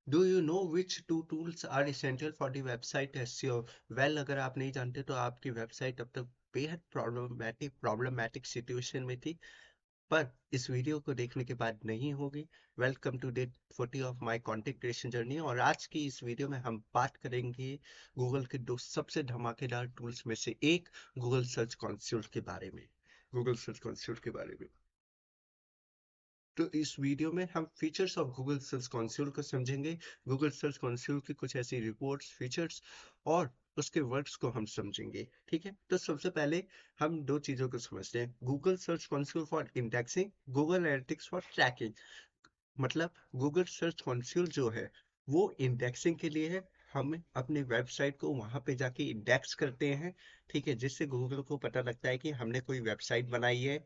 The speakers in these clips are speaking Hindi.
Do you know which two tools are essential for the website SEO? Well, अगर आप नहीं जानते तो आपकी वेबसाइट अब तक बेहद प्रॉब्लमैटिक सिचुएशन में थी, पर इस वीडियो को देखने के बाद नहीं होगी। Welcome to day 40 of my content creation journey. और आज की इस वीडियो में हम बात करेंगे गूगल के दो सबसे धमाकेदार टूल्स में से एक, गूगल सर्च कंसोल के बारे में। गूगल सर्च कंसोल के बारे में तो इस वीडियो में हम features of Google search console को समझेंगे, गूगल सर्च कंसोल की कुछ ऐसी रिपोर्ट्स, फीचर्स और उसके वर्क्स को हम समझेंगे। ठीक है, तो सबसे पहले हम दो चीजों को समझते हैं। Google search Console for indexing, Google Analytics for tracking. मतलब गूगल सर्च कंसोल जो है वो इंडेक्सिंग के लिए है। हम अपनी वेबसाइट को वहां पे जाके इंडेक्स करते हैं, ठीक है, जिससे गूगल को पता लगता है कि हमने कोई वेबसाइट बनाई है,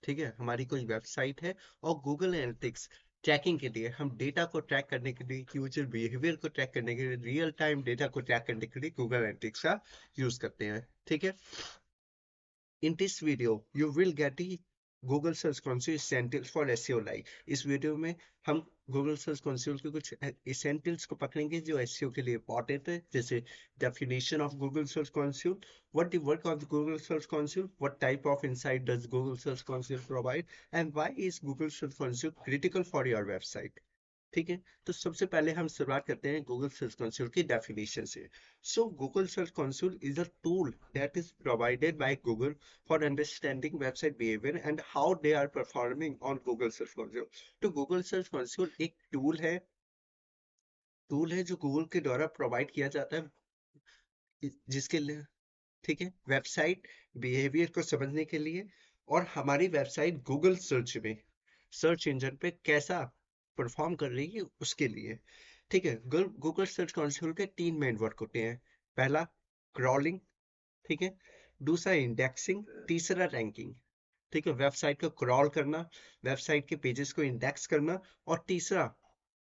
ठीक है, हमारी कोई वेबसाइट है। और गूगल एनालिटिक्स ट्रैकिंग के लिए, हम डेटा को ट्रैक करने के लिए, यूजर बिहेवियर को ट्रैक करने के लिए, रियल टाइम डेटा को ट्रैक करने के लिए गूगल एनालिटिक्स का यूज करते हैं। ठीक है, in this video you will get the Google Search Console essentials for SEO like। इस वीडियो में हम Google Search Console के कुछ essentials को पकड़ेंगे जो SEO के लिए important है, जैसे definition of Google Search Console, what the work of the Google Search Console, what type of insight does Google Search Console provide, and why is Google Search Console critical for your website। ठीक है, तो सबसे पहले हम शुरुआत करते हैं गूगल सर्च कंसोल की डेफिनेशन से। So Google search Console is a tool that is provided by Google for understanding website behaviour and how they are performing on Google search Console. तो गूगल सर्च कंसोल एक टूल है जो गूगल के द्वारा प्रोवाइड किया जाता है, जिसके लिए, ठीक है, वेबसाइट बिहेवियर को समझने के लिए और हमारी वेबसाइट गूगल सर्च में, सर्च इंजन पे कैसा परफॉर्म कर रही है उसके लिए। ठीक है, गूगल सर्च कंसोल के तीन मेन वर्क होते हैं। पहला क्रॉलिंग, ठीक है, दूसरा इंडेक्सिंग, तीसरा रैंकिंग। ठीक है, वेबसाइट को क्रॉल करना, वेबसाइट के पेजेस को इंडेक्स करना, और तीसरा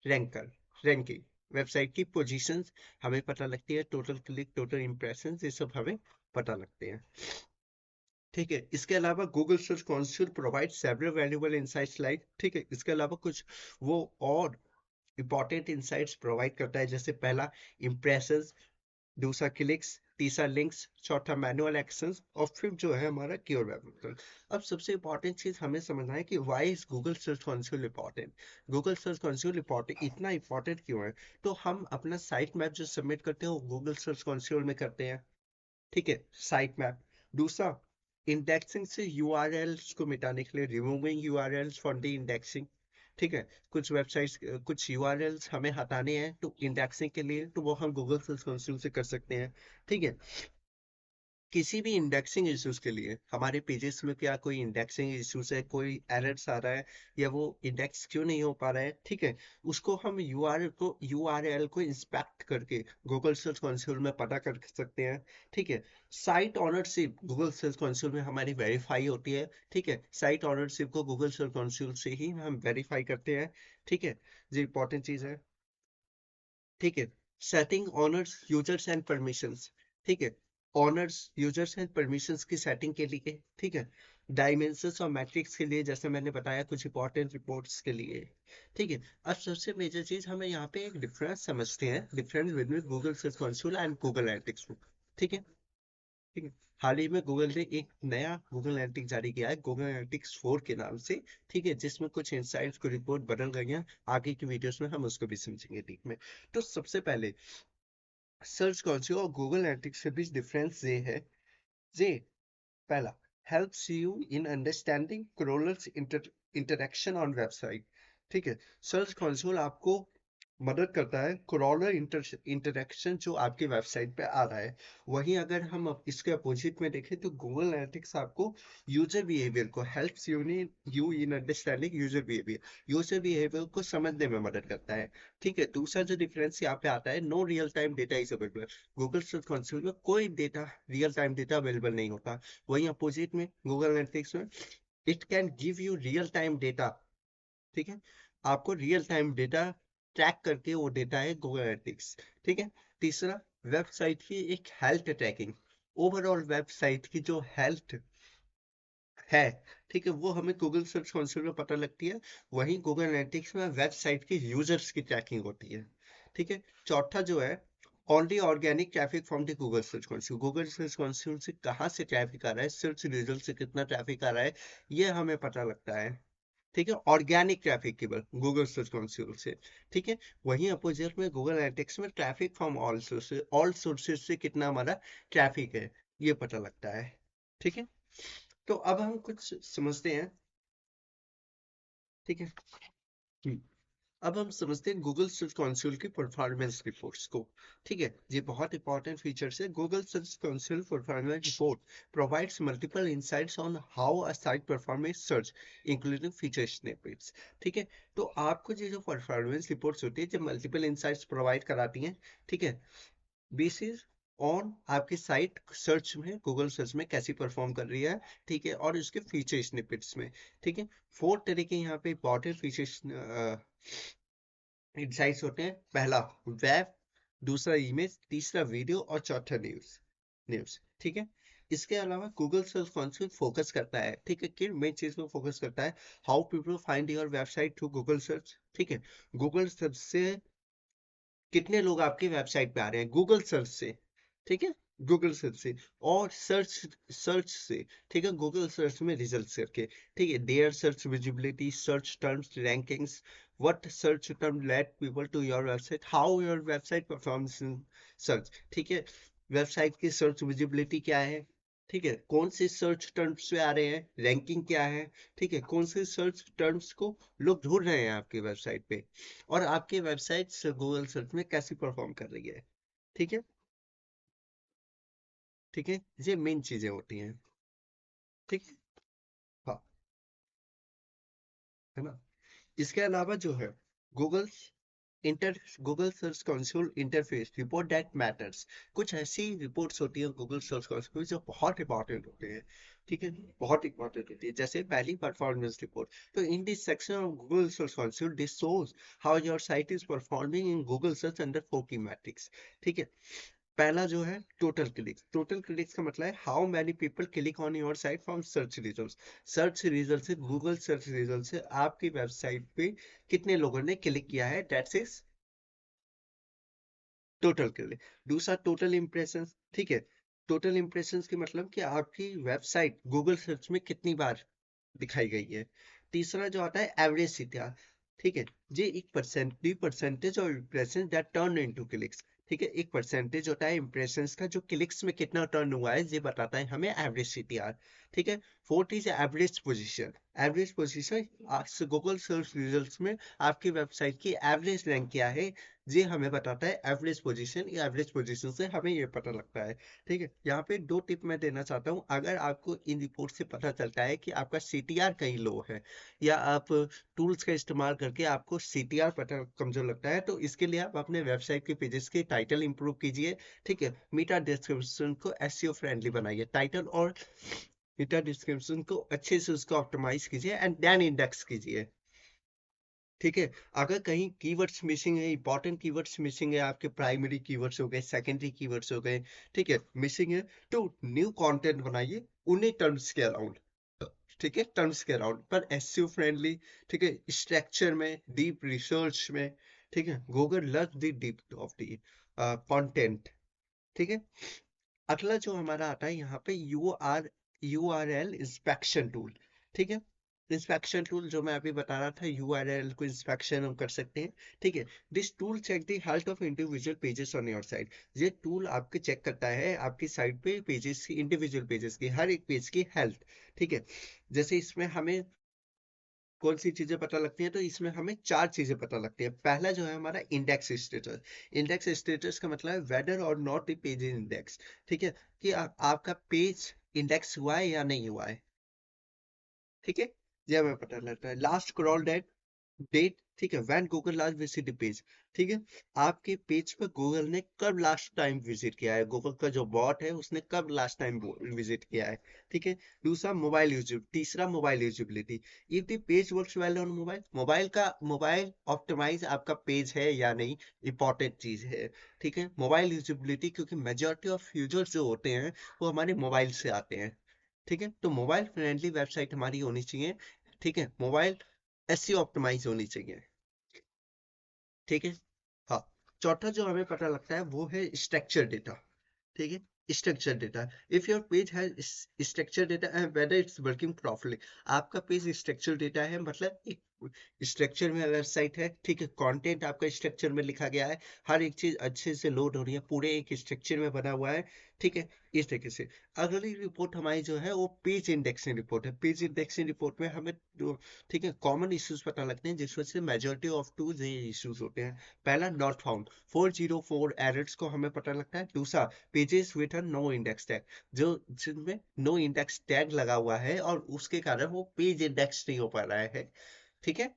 रैंकर रैंकिंग, वेबसाइट की पोजीशंस हमें पता लगती है, टोटल क्लिक, टोटल इंप्रेशंस, ये सब हमें पता लगते हैं। ठीक है, इसके अलावा Google search console provide several valuable insights like, ठीक है, इसके अलावा कुछ वो और इंपॉर्टेंट इंसाइट्स प्रोवाइड करता है, जैसे पहला इंप्रेशंस, दूसरा क्लिक्स, तीसरा लिंक्स, चौथा मैनुअल एक्शंस, और फिर जो है हमारा कीवर्ड वेब। अब सबसे इंपॉर्टेंट चीज हमें समझना है कि why is Google search console important. Google search console important, इतना इंपॉर्टेंट क्यों है? तो हम अपना साइट मैप जो सबमिट करते हैं वो गूगल सर्च कंसोल में करते हैं, ठीक है, साइट मैप। दूसरा, इंडेक्सिंग से यूआरएल्स को मिटाने के लिए, removing URLs from the indexing. ठीक है, कुछ वेबसाइट्स, कुछ यूआरएल्स हमें हटाने हैं तो इंडेक्सिंग के लिए, तो वो हम गूगल सर्च कंसोल से कर सकते हैं। ठीक है, किसी भी इंडेक्सिंग इश्यूज के लिए, हमारे पेजेस में क्या कोई इंडेक्सिंग इश्यूज है, कोई एरर्स आ रहा है, या वो इंडेक्स क्यों नहीं हो पा रहा है, ठीक है, उसको हम यूआरएल को इंस्पेक्ट करके गूगल सर्च कंसोल में पता कर सकते हैं। ठीक है, site ownership Google search console में हमारी वेरीफाई होती है। ठीक है, साइट ऑनरशिप को गूगल सर्च कंसोल से ही हम वेरीफाई करते हैं। ठीक है, ये इंपॉर्टेंट चीज है। ठीक है, setting honours users and permissions. ठीक है, ऑनर्स यूजर्स एंड परमिशंस की सेटिंग के लिए, ठीक है, डायमेंशंस और मैट्रिक्स के लिए, जैसे मैंने बताया, कुछ इंपॉर्टेंट रिपोर्ट्स के लिए। ठीक है, अब सबसे मेजर चीज हमें यहाँ पे एक डिफरेंस समझते हैं, difference between Google search console and Google analytics. ठीक है, ठीक है, हाल ही में गूगल ने एक नया गूगल एनालिटिक्स जारी किया है, गूगल एनालिटिक्स 4 के नाम से। ठीक है, जिसमें कुछ इंसाइट्स को रिपोर्ट बदल गई हैं। आगे की वीडियोस में हम उसको भी समझेंगे डीप में। तो सबसे पहले सर्च कंसोल और गूगल एनालिटिक्स के बीच डिफरेंस ये है, ये पहला, helps you in understanding crawlers interaction on website. ठीक है, सर्च कंसोल आपको मदद करता है क्रॉलर इंटरेक्शन जो आपकी वेबसाइट पे आ रहा है। वहीं अगर हम इसके अपोजिट में देखें तो गूगल एनालिटिक्स आपको यूजर बिहेवियर को, helps you in understanding user behaviour को समझने में मदद करता है। ठीक है, दूसरा जो डिफरेंस यहाँ पे आता है, no real time data is available. Google search console में कोई data, real time data available नहीं होता। वहीं अपोजिट में गूगल एनालिटिक्स में it can give you real time data. ठीक है, आपको रियल टाइम डेटा ट्रैक करके वो देता है गूगल एनालिटिक्स। ठीक है, तीसरा, वेबसाइट की एक हेल्थ ट्रैकिंग, ओवरऑल वेबसाइट की जो हेल्थ है, ठीक है, वो हमें गूगल सर्च कंसोल में पता लगती है। वहीं गूगल एनालिटिक्स में वेबसाइट की यूजर्स की ट्रैकिंग होती है। ठीक है। चौथा जो है only organic traffic from the Google search console से कहाँ से ट्रैफिक आ रहा है, सर्च रिजल्ट से कितना ट्रैफिक आ रहा है, ये हमें पता लगता है। ठीक है, ऑर्गेनिक ट्रैफिक केवल गूगल सर्च कंसोल से। ठीक है, वहीं अपोजिट में गूगल एनालिटिक्स में ट्रैफिक फ्रॉम ऑल सोर्सेज से कितना हमारा ट्रैफिक है, ये पता लगता है। ठीक है, तो अब हम कुछ समझते हैं। ठीक है। हम्म, अब हम समझते हैं गूगल सर्च कंसोल की परफॉर्मेंस रिपोर्ट्स को। ठीक है, ये बहुत इंपॉर्टेंट फीचर्स है। Google search console performance report provides multiple insights on how a site perform search including feature snippets. ठीक है, तो आपको ये जो परफॉर्मेंस रिपोर्ट्स होती है, जो मल्टीपल इंसाइट्स प्रोवाइड कराती हैं। ठीक है, बेसिस ऑन आपकी साइट सर्च में, गूगल सर्च में कैसी परफॉर्म कर रही है। ठीक है, और उसके फीचर स्निपेट्स में। ठीक है, 4 तरह के यहाँ पे इंपॉर्टेंट फीचर्स इंसाइट्स होते हैं। पहला वेब, दूसरा इमेज, तीसरा वीडियो और चौथा न्यूज। न्यूज ठीक है, इसके अलावा गूगल सर्च कंसोल फोकस करता है, ठीक है, किन मेन चीज में फोकस करता है। How people find your website through Google search. ठीक है, गूगल सर्च से कितने लोग आपकी वेबसाइट पे आ रहे हैं गूगल सर्च से। ठीक है, गूगल सर्च से, और सर्च सर्च से। ठीक है, गूगल सर्च में रिजल्ट करके। ठीक है, their search visibility, search terms, rankings, what search term led people to your website, how your website performs in search. ठीक है, वेबसाइट की सर्च विजिबिलिटी क्या है। ठीक है, कौन से सर्च टर्म्स पे आ रहे हैं, रैंकिंग क्या है। ठीक है, कौन से सर्च टर्म्स को लोग ढूंढ रहे हैं आपकी वेबसाइट पे, और आपकी वेबसाइट गूगल सर्च में कैसी परफॉर्म कर रही है। ठीक है। ठीक है, ये मेन चीजें होती हैं। ठीक है। हाँ, है ना। इसके अलावा जो है Google inter Google search console interface report that matters, कुछ ऐसी रिपोर्ट्स होती है गूगल सर्च कंसोल जो बहुत इंपॉर्टेंट होते हैं। ठीक है, बहुत इंपॉर्टेंट होती है। जैसे पहली परफॉर्मेंस रिपोर्ट, तो in this section of Google search console this shows how your site is performing in Google search under 4 की मैट्रिक्स। ठीक है, पहला जो है टोटल क्लिक्स। टोटल क्लिक्स का मतलब है how many people click on your site from search results. Search result से, गूगल सर्च रिजल्ट से आपकी वेबसाइट पे कितने लोगों ने क्लिक किया है, दैट्स इज टोटल क्लिक। दूसरा टोटल इम्प्रेशंस। ठीक है, टोटल इम्प्रेशंस की मतलब कि आपकी वेबसाइट गूगल सर्च में कितनी बार दिखाई गई है। तीसरा जो आता है एवरेज सीटीआर। ठीक है, ये एक percentage of impression that turn into clicks. ठीक है, एक परसेंटेज होता है इम्प्रेशंस का जो क्लिक्स में कितना टर्न हुआ है, ये बताता है हमें एवरेज सीटीआर। ठीक है, fourth is average position. Average position Google search results में आपकी वेबसाइट की एवरेज रैंक क्या है, ये हमें बताता है एवरेज पोजीशन। या एवरेज पोजीशन से हमें ये पता लगता है। ठीक है, यहाँ पे दो टिप मैं देना चाहता हूँ। अगर आपको इन रिपोर्ट से पता चलता है कि आपका सीटीआर कहीं लो है, या आप टूल्स का इस्तेमाल करके आपको सीटीआर पता कमजोर लगता है, तो इसके लिए आप अपने वेबसाइट के पेजेस के टाइटल इंप्रूव कीजिए। ठीक है, मीटा डिस्क्रिप्शन को एसईओ फ्रेंडली बनाइए, टाइटल और मीटा डिस्क्रिप्शन को अच्छे से उसको ऑप्टिमाइज कीजिए एंड देन इंडेक्स कीजिए। ठीक है, अगर कहीं कीवर्ड्स मिसिंग है, इंपॉर्टेंट कीवर्ड्स मिसिंग है, आपके प्राइमरी कीवर्ड्स हो गए, सेकेंडरी कीवर्ड्स हो गए, ठीक है, मिसिंग है, तो न्यू कंटेंट बनाइए उन्हीं टर्म्स के अराउंड। ठीक है, टर्म्स के अराउंड पर एसईओ फ्रेंडली। ठीक है, स्ट्रक्चर में, डीप रिसर्च में। ठीक है, Google love the deep of the content. ठीक है, अगला जो हमारा आता है यहाँ पे यूआरएल इंस्पेक्शन टूल। ठीक है, इंस्पेक्शन टूल जो मैं अभी बता रहा था, यूआरएल को इंस्पेक्शन हम कर सकते हैं। ठीक है, this tool check the health of individual pages on your site. ये टूल आपके चेक करता है आपकी साइट पे पेजेस की, इंडिविजुअल पेजेस की, हर एक पेज की हेल्थ। ठीक है, जैसे इसमें हमें कौन सी चीजें पता लगती हैं, तो इसमें हमें 4 चीजें पता लगती है। पहला जो है हमारा इंडेक्स स्टेटस। इंडेक्स स्टेटस का मतलब है वेदर और नॉट द पेज इंडेक्स। ठीक है, कि आपका पेज इंडेक्स हुआ है या नहीं हुआ है। ठीक है, यह हमें पता लगता है। Last crawl date. ठीक है, when Google last visit page. ठीक है, आपके पेज पर गूगल ने कब लास्ट टाइम विजिट किया है, गूगल का जो बॉट है उसने कब लास्ट टाइम विजिट किया है। ठीक है, दूसरा मोबाइल यूज, तीसरा mobile usability. If the page works well on mobile, mobile optimise आपका पेज है या नहीं, इंपॉर्टेंट चीज है। ठीक है, मोबाइल यूजिबिलिटी, क्योंकि मेजोरिटी ऑफ यूजर्स जो होते हैं वो हमारे मोबाइल से आते हैं। ठीक है, तो मोबाइल फ्रेंडली वेबसाइट हमारी होनी चाहिए। ठीक है, मोबाइल एसईओ ऑप्टिमाइज होनी चाहिए। ठीक है। हाँ, चौथा जो हमें पता लगता है वो है स्ट्रक्चर डेटा। ठीक है, structure data, if your page has structure data and whether it's working properly. आपका पेज स्ट्रक्चर डेटा है, मतलब एक स्ट्रक्चर में वेबसाइट है, ठीक है, कंटेंट आपका स्ट्रक्चर में लिखा गया है, हर एक चीज अच्छे से लोड हो रही है, पूरे एक स्ट्रक्चर में बना हुआ है, ठीक है, इस तरीके से। अगली रिपोर्ट हमारी जो है वो पेज इंडेक्सिंग रिपोर्ट है। पेज इंडेक्सिंग रिपोर्ट में हमें जो, ठीक है, कॉमन इश्यूज पता लगते हैं, जिसमें से मेजोरिटी ऑफ टू ये इश्यूज होते हैं। पहला, नॉट फाउंड, 404 एरर्स को हमें पता लगता है। दूसरा, pages with no index tag, जो जिनमें नो इंडेक्स टैग लगा हुआ है और उसके कारण वो पेज इंडेक्स नहीं हो पा रहा है, ठीक है,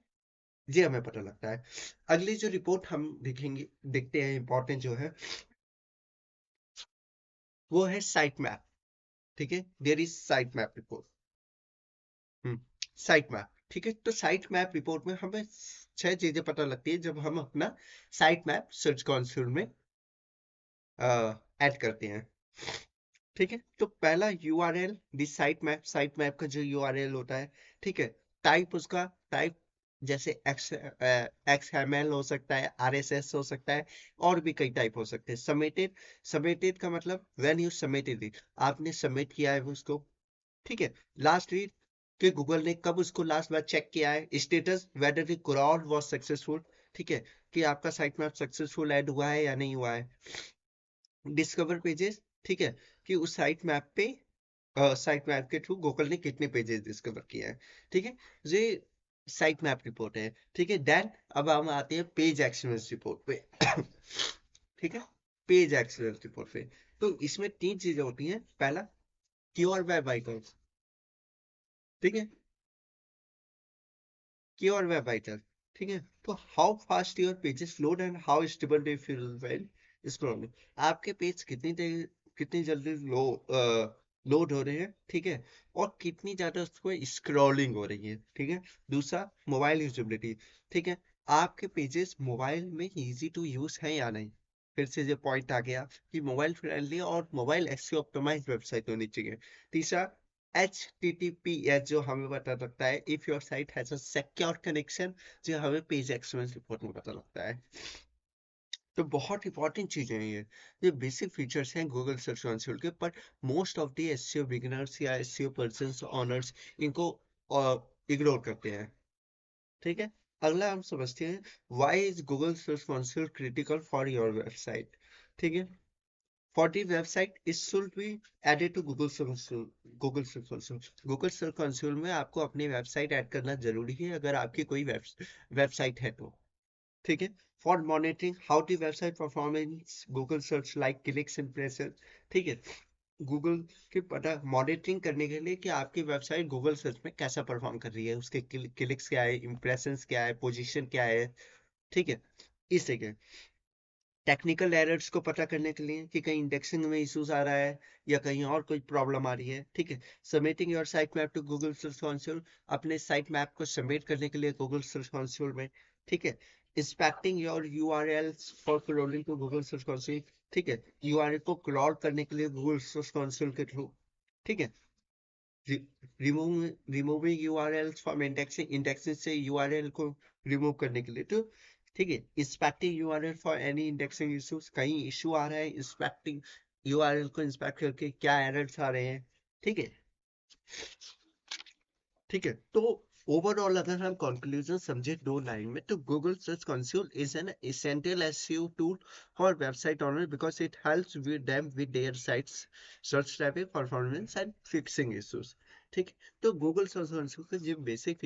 ये हमें पता लगता है। अगली जो रिपोर्ट हम देखेंगे, देखते हैं, इंपॉर्टेंट जो है वो है साइट मैप। ठीक है, there is sitemap report. Sitemap, ठीक है, तो साइट मैप रिपोर्ट में हमें 6 चीजें पता लगती है जब हम अपना साइट मैप सर्च कंसोल में ऐड करते हैं। ठीक है, तो पहला यूआरएल, दी साइट मैप का जो यूआरएल होता है, ठीक है, टाइप, उसका टाइप जैसे XML हो सकता है, RSS हो सकता है, और भी कई टाइप हो सकते हैं। सबमिटेड, सबमिटेड का मतलब व्हेन यू सबमिटेड इट, आपने सबमिट किया है उसको, ठीक है। लास्ट रीड, कि गूगल ने कब उसको लास्ट बार चेक किया है। Status, whether the crawl was successful, ठीक है, कि आपका साइट मैप सक्सेसफुल ऐड हुआ है या नहीं हुआ है। डिस्कवर पेजेस, ठीक है, कि उस साइट मैप पे, साइट मैप के थ्रू गूगल ने कितने पेजेस डिस्कवर किए हैं, ठीक है, ये साइट मैप रिपोर्ट है, ठीक है। देन अब हम आते हैं पेज एक्सीलेंस रिपोर्ट पे। ठीक है, पेज एक्सीलेंस रिपोर्ट पे, तो इसमें 3 चीजें होती हैं। पहला, कीवर्ड वेब आइटम्स, ठीक है, कीवर्ड वेब आइटम, ठीक है, तो how fast your pages load and how stable they feel when scrolling, आपके पेज कितनी जल्दी लोड हो रहे हैं, ठीक है, और कितनी ज्यादा उसको स्क्रॉलिंग हो रही है, ठीक है। दूसरा, मोबाइल यूजेबिलिटी, ठीक है, आपके पेजेस मोबाइल में इजी टू यूज है या नहीं। फिर से ये पॉइंट आ गया कि मोबाइल फ्रेंडली और मोबाइल एसईओ ऑप्टिमाइज्ड वेबसाइट होनी चाहिए। तीसरा, HTTPS, जो हमें पता लगता है, if your site has a secure connection, जो हमें पेज एक्सपीरियंस रिपोर्ट में पता लगता है। तो बहुत इंपॉर्टेंट चीजें हैं ये बेसिक फीचर्स हैं गूगल सर्च कंसोल के, पर most of the SEO beginners या एसईओ पर्सन्स ऑनर्स इनको इग्नोर करते हैं, ठीक है। अगला हम समझते हैं, why is Google search console critical for your website, ठीक है। For the website, it should be added to Google Search Console. Google Search Console. Google Search Console में आपको अपनी वेबसाइट ऐड करना जरूरी है, अगर आपकी कोई वेबसाइट है तो, ठीक है। For monitoring how the website performance Google Search like clicks impression, ठीक है, गूगल के पता मॉनिटरिंग करने के लिए कि आपकी वेबसाइट गूगल सर्च में कैसा परफॉर्म कर रही है, उसके क्लिक्स क्या है, इंप्रेशंस क्या है, पोजीशन क्या है, ठीक है, इस तरीके। टेक्निकल एरर्स को पता करने के लिए कि कहीं इंडेक्सिंग में इश्यूज आ रहा है या कहीं और कोई प्रॉब्लम आ रही है, ठीक है। Submitting your site map to Google search console, अपने साइट मैप को सबमिट करने के लिए गूगल सर्च कंसोल में, ठीक है। Inspecting your URLs for crawling to Google search console, ठीक है, यूआरएल को क्रॉल करने के लिए गूगल सर्च कंसोल के थ्रू, ठीक है। Removing URLs from indexing, indexing से यूआरएल को रिमूव करने के लिए, तो ठीक है। Inspecting URL for any indexing issues, कहीं इशू आ रहा है, इंस्पेक्टिंग यूआरएल को इंस्पेक्ट करके क्या एरर्स आ रहे हैं, ठीक है, ठीक है। तो ओवरऑल अगर हम कंक्लूजन समझे 2 लाइन में, तो Google search Console is an essential SEO tool for website owner because it helps with them with their sites search traffic performance and fixing issues, ठीक है। तो गूगल सर्च कंसोल के जो बेसिक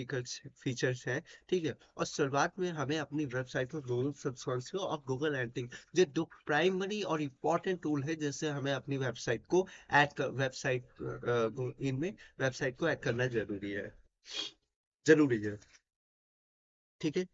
फीचर्स हैं, ठीक है, और शुरुआत में हमें अपनी वेबसाइट को गूगल सर्च कंसोल और गूगल एनालिटिक्स, जो 2 प्राइमरी और इम्पोर्टेंट टूल है जिससे हमें अपनी वेबसाइट को ऐड कर, इनमें वेबसाइट को ऐड करना जरूरी है, जरूरी है, ठीक है,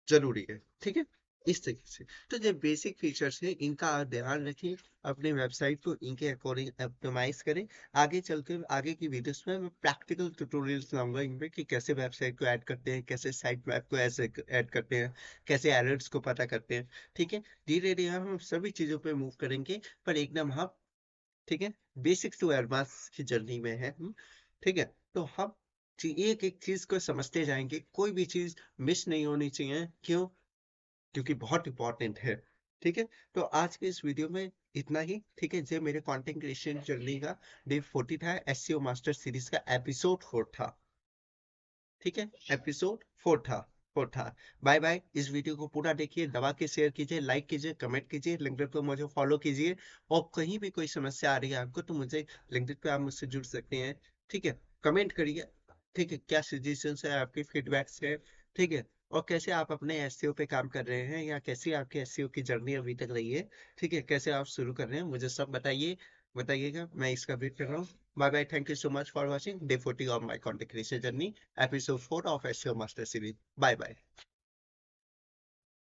जरूरी है, ठीक है, इस तरीके से। तो जो बेसिक फीचर्स है इनका आप ध्यान रखें, अपने वेबसाइट को इनके अकॉर्डिंग ऑप्टिमाइज करें। आगे चलकर आगे की वीडियोस में मैं प्रैक्टिकल ट्यूटोरियल्स लाऊंगा इनमें, कि कैसे वेबसाइट को ऐड करते हैं, कैसे साइट मैप को ऐसे ऐड करते हैं, कैसे एरर्स को पता करते हैं, ठीक है। धीरे धीरे हम सभी चीजों पे मूव करेंगे, पर एकदम हम, ठीक है, बेसिक टू एडवांस की जर्नी में है हम, ठीक है। तो हम एक एक चीज को समझते जाएंगे, कोई भी चीज मिस नहीं होनी चाहिए, क्यों, क्योंकि बहुत इंपॉर्टेंट है। ठीक है, तो आज के इस वीडियो में इतना ही। ठीक है, जो मेरे कंटेंट क्रिएशन जर्नी का डे 40 था, एसईओ मास्टर सीरीज का एपिसोड 4 था। ठीक है, एपिसोड 4 था, 4 था। Bye bye. इस वीडियो को पूरा देखिए, दबा के शेयर कीजिए, लाइक कीजिए, कमेंट कीजिए, लिंक्डइन पे मुझे फॉलो कीजिए। और कहीं भी कोई समस्या आ रही है आपको तो मुझे लिंक्डइन पे आप मुझसे जुड़ सकते हैं। ठीक है, कमेंट करिए। ठीक है, क्या सजेशंस है आपके, फीडबैक्स है। ठीक है, और कैसे आप अपने एसईओ पे काम कर रहे हैं, या कैसी आपकी एसईओ की जर्नी अभी तक रही है। ठीक है, कैसे आप शुरू कर रहे हैं, मुझे सब बताइए, बताइएगा, मैं इसका वेट कर रहा हूँ। Bye bye. Thank you so much for watching day 40 of my content creation journey, episode 4 of SEO Master Series. Bye bye.